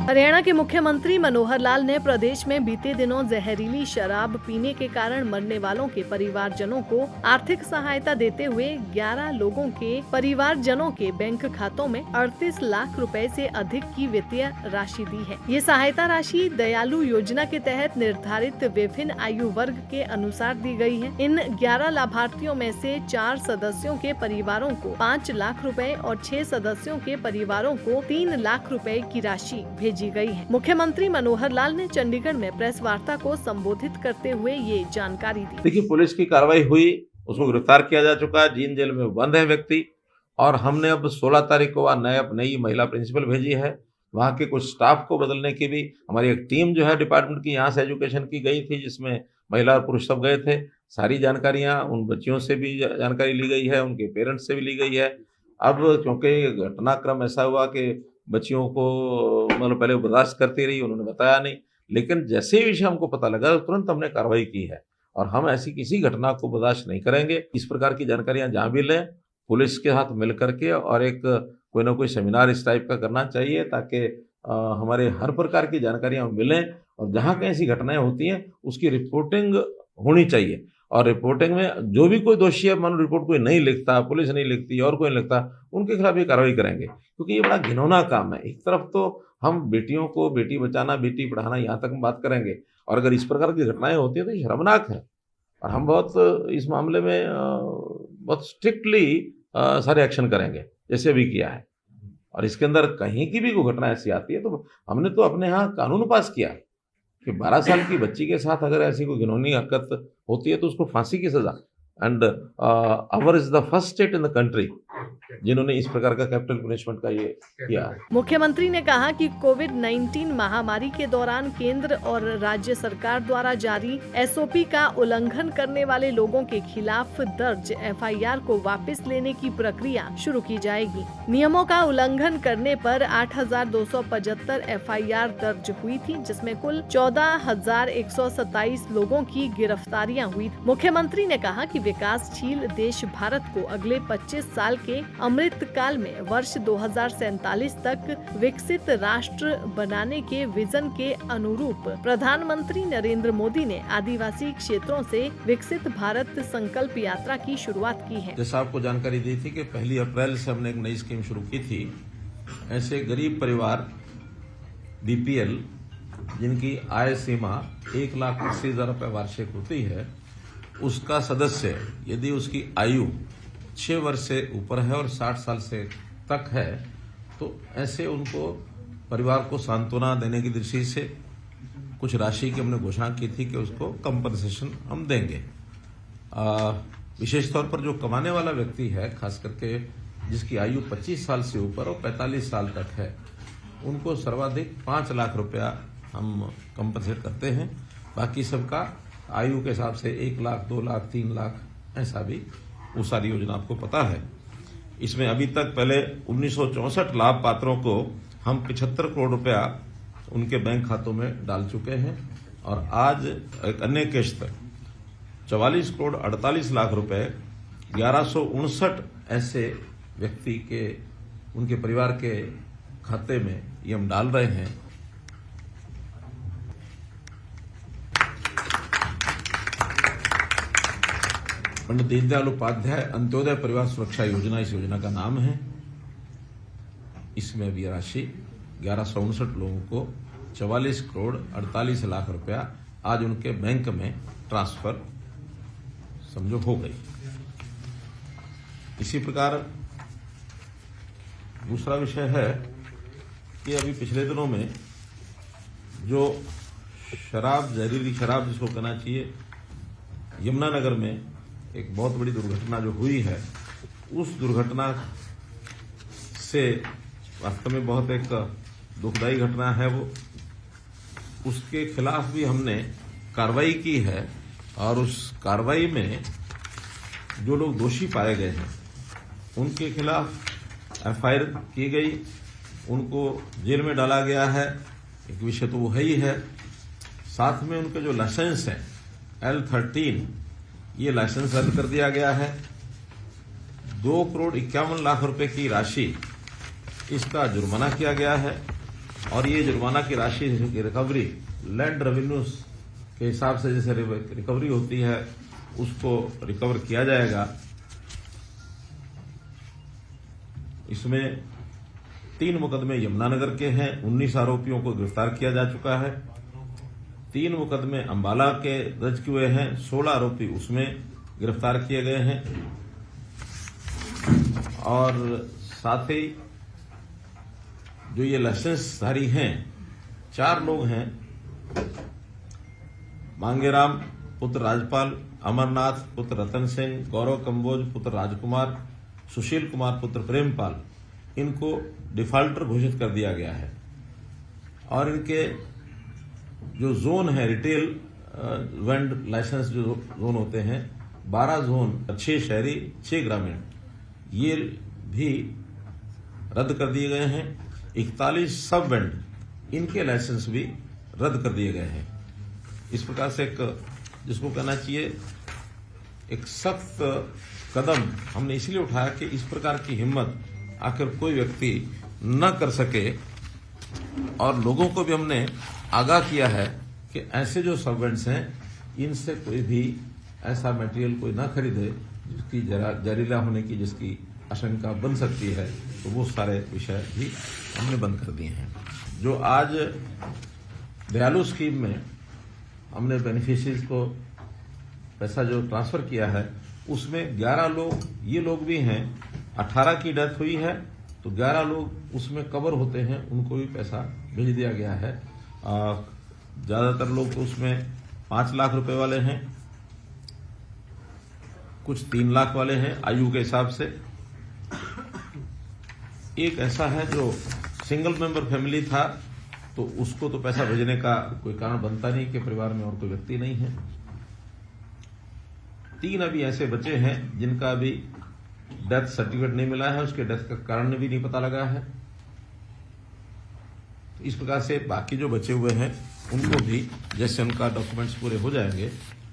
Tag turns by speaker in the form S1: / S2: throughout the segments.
S1: हरियाणा के मुख्यमंत्री मनोहर लाल ने प्रदेश में बीते दिनों जहरीली शराब पीने के कारण मरने वालों के परिवारजनों को आर्थिक सहायता देते हुए 11 लोगों के परिवारजनों के बैंक खातों में 38 लाख रुपए से अधिक की वित्तीय राशि दी है। ये सहायता राशि दयालु योजना के तहत निर्धारित विभिन्न आयु वर्ग के अनुसार दी गई है। इन 11 लाभार्थियों में से 4 सदस्यों के परिवारों को 5 लाख रुपए और 6 सदस्यों के परिवारों को 3 लाख रुपए की राशि भेजी गई है। मुख्यमंत्री मनोहर लाल ने चंडीगढ़ में प्रेस वार्ता को संबोधित करते हुए ये जानकारी दी।
S2: देखिए, पुलिस की कार्रवाई हुई, उसको गिरफ्तार किया जा चुका है, जींद जेल में बंद है व्यक्ति, और हमने अब 16 तारीख को नई महिला प्रिंसिपल भेजी है। वहाँ के कुछ स्टाफ को बदलने की भी हमारी एक टीम जो है डिपार्टमेंट की यहाँ से एजुकेशन की गई थी, जिसमें महिला और पुरुष सब गए थे। सारी जानकारियाँ उन बच्चियों से भी जानकारी ली गई है, उनके पेरेंट्स से भी ली गई है। अब क्योंकि घटनाक्रम ऐसा हुआ कि बच्चियों को मतलब पहले बर्दाश्त करती रही, उन्होंने बताया नहीं, लेकिन जैसे ही विषय हमको पता लगा तुरंत हमने कार्रवाई की है और हम ऐसी किसी घटना को बर्दाश्त नहीं करेंगे। इस प्रकार की जानकारियां जहाँ भी लें, पुलिस के साथ मिल करके और एक कोई ना कोई सेमिनार इस टाइप का करना चाहिए, ताकि हमारे हर प्रकार की जानकारियां मिलें और जहाँ कहीं ऐसी घटनाएं होती हैं उसकी रिपोर्टिंग होनी चाहिए। और रिपोर्टिंग में जो भी कोई दोषी है, मान लो रिपोर्ट कोई नहीं लिखता, पुलिस नहीं लिखती और कोई नहीं लिखता, उनके खिलाफ ये कार्रवाई करेंगे, क्योंकि ये बड़ा घिनौना काम है। एक तरफ तो हम बेटियों को बेटी बचाना, बेटी पढ़ाना, यहाँ तक हम बात करेंगे, और अगर इस प्रकार की घटनाएं होती है तो ये शर्मनाक है। और हम बहुत इस मामले में बहुत स्ट्रिक्टली सारे एक्शन करेंगे, जैसे अभी किया है। और इसके अंदर कहीं की भी कोई घटना ऐसी आती है तो हमने तो अपने यहाँ कानून पास किया कि 12 साल की बच्ची के साथ अगर ऐसी कोई घिनौनी हरकत होती है तो उसको फांसी की सजा। And our is the first state in the country जिन्होंने इस प्रकार का कैपिटल पनिशमेंट का ये किया है।
S1: मुख्यमंत्री ने कहा कि कोविड-19 महामारी के दौरान केंद्र और राज्य सरकार द्वारा जारी एसओपी का उल्लंघन करने वाले लोगों के खिलाफ दर्ज एफआईआर को वापस लेने की प्रक्रिया शुरू की जाएगी। नियमों का उल्लंघन करने पर 8,275 एफआईआर दर्ज हुई थी, जिसमें कुल 14,127 लोगों की गिरफ्तारियां हुई। मुख्यमंत्री ने कहा कि विकासशील देश भारत को अगले 25 साल के अमृत काल में वर्ष 2047 तक विकसित राष्ट्र बनाने के विजन के अनुरूप प्रधानमंत्री नरेंद्र मोदी ने आदिवासी क्षेत्रों से विकसित भारत संकल्प यात्रा की शुरुआत की है।
S2: जैसा आपको जानकारी दी थी कि 1 अप्रैल से हमने एक नई स्कीम शुरू की थी। ऐसे गरीब परिवार बीपीएल जिनकी आय सीमा 1,80,000 रुपए वार्षिक होती है, उसका सदस्य यदि उसकी आयु 6 वर्ष से ऊपर है और 60 साल से तक है, तो ऐसे उनको परिवार को सांत्वना देने की दृष्टि से कुछ राशि की हमने घोषणा की थी कि उसको कंपनसेशन हम देंगे। विशेष तौर पर जो कमाने वाला व्यक्ति है, खास करके जिसकी आयु 25 साल से ऊपर और 45 साल तक है, उनको सर्वाधिक 5 लाख रुपया हम कंपनसेट करते हैं। बाकी सबका आयु के हिसाब से 1 लाख, 2 लाख, 3 लाख, ऐसा भी वो सारी योजना आपको पता है। इसमें अभी तक पहले 1964 लाभ पात्रों को हम 75 करोड़ रुपया उनके बैंक खातों में डाल चुके हैं, और आज एक अन्य किश्त 44 करोड़ 48 लाख रुपए 1159 ऐसे व्यक्ति के उनके परिवार के खाते में ये हम डाल रहे हैं। पंडित दीनदयाल उपाध्याय अंत्योदय परिवार सुरक्षा योजना इस योजना का नाम है। इसमें भी राशि 1159 लोगों को 44 करोड़ 48 लाख रुपया आज उनके बैंक में ट्रांसफर समझो हो गई। इसी प्रकार दूसरा विषय है कि अभी पिछले दिनों में जो शराब, जहरीली शराब जिसको कहना चाहिए, यमुनानगर में एक बहुत बड़ी दुर्घटना जो हुई है, उस दुर्घटना से वास्तव में बहुत एक दुखदायी घटना है वो। उसके खिलाफ भी हमने कार्रवाई की है, और उस कार्रवाई में जो लोग दोषी पाए गए हैं उनके खिलाफ एफआईआर की गई, उनको जेल में डाला गया है। एक विषय तो वो है ही है, साथ में उनके जो लाइसेंस हैं L13, ये लाइसेंस रद्द कर दिया गया है। 2 करोड़ 51 लाख रुपए की राशि इसका जुर्माना किया गया है। और ये जुर्माना की राशि की रिकवरी लैंड रेवेन्यूज के हिसाब से जैसे रिकवरी होती है उसको रिकवर किया जाएगा। इसमें 3 मुकदमे यमुनानगर के हैं, 19 आरोपियों को गिरफ्तार किया जा चुका है। 3 मुकदमे अंबाला के दर्ज हुए हैं, 16 आरोपी उसमें गिरफ्तार किए गए हैं। और साथ ही जो ये लाइसेंसधारी हैं 4 लोग हैं, मांगेराम पुत्र राजपाल, अमरनाथ पुत्र रतन सिंह, गौरव कंबोज पुत्र राजकुमार, सुशील कुमार पुत्र प्रेमपाल, इनको डिफाल्टर घोषित कर दिया गया है। और इनके जो जोन है रिटेल वेंड लाइसेंस जो जोन होते हैं 12 जोन, 6 शहरी 6 ग्रामीण, ये भी रद्द कर दिए गए हैं। 41 सब वेंड इनके लाइसेंस भी रद्द कर दिए गए हैं। इस प्रकार से एक जिसको कहना चाहिए एक सख्त कदम हमने इसलिए उठाया कि इस प्रकार की हिम्मत आखिर कोई व्यक्ति न कर सके। और लोगों को भी हमने आगाह किया है कि ऐसे जो सर्वेंट्स हैं इनसे कोई भी ऐसा मटेरियल कोई ना खरीदे जिसकी जहरीला होने की जिसकी आशंका बन सकती है, तो वो सारे विषय भी हमने बंद कर दिए हैं। जो आज दयालु स्कीम में हमने बेनिफिशियरीज को पैसा जो ट्रांसफर किया है उसमें 11 लोग ये लोग भी हैं। 18 की डेथ हुई है तो 11 लोग उसमें कवर होते हैं, उनको भी पैसा भेज दिया गया है। ज्यादातर लोग तो उसमें 5 लाख रुपए वाले हैं, कुछ 3 लाख वाले हैं आयु के हिसाब से। एक ऐसा है जो सिंगल मेंबर फैमिली था तो उसको तो पैसा भेजने का कोई कारण बनता नहीं कि परिवार में और कोई व्यक्ति नहीं है। 3 अभी ऐसे बचे हैं जिनका अभी डेथ सर्टिफिकेट नहीं मिला है, उसके डेथ का कारण भी नहीं पता लगा है। इस प्रकार से बाकी जो बचे हुए हैं उनको भी जैसे उनका डॉक्यूमेंट्स पूरे हो जाएंगे।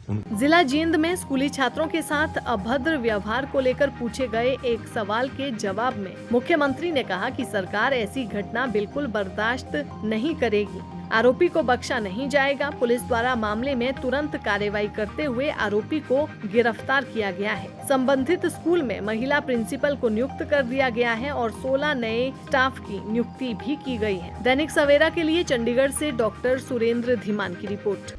S1: जिला जींद में स्कूली छात्रों के साथ अभद्र व्यवहार को लेकर पूछे गए एक सवाल के जवाब में मुख्यमंत्री ने कहा कि सरकार ऐसी घटना बिल्कुल बर्दाश्त नहीं करेगी, आरोपी को बख्शा नहीं जाएगा। पुलिस द्वारा मामले में तुरंत कार्रवाई करते हुए आरोपी को गिरफ्तार किया गया है। संबंधित स्कूल में महिला प्रिंसिपल को नियुक्त कर दिया गया है और 16 नए स्टाफ की नियुक्ति भी की गई है। दैनिक सवेरा के लिए चंडीगढ़ से डॉक्टर सुरेंद्र धीमान की रिपोर्ट।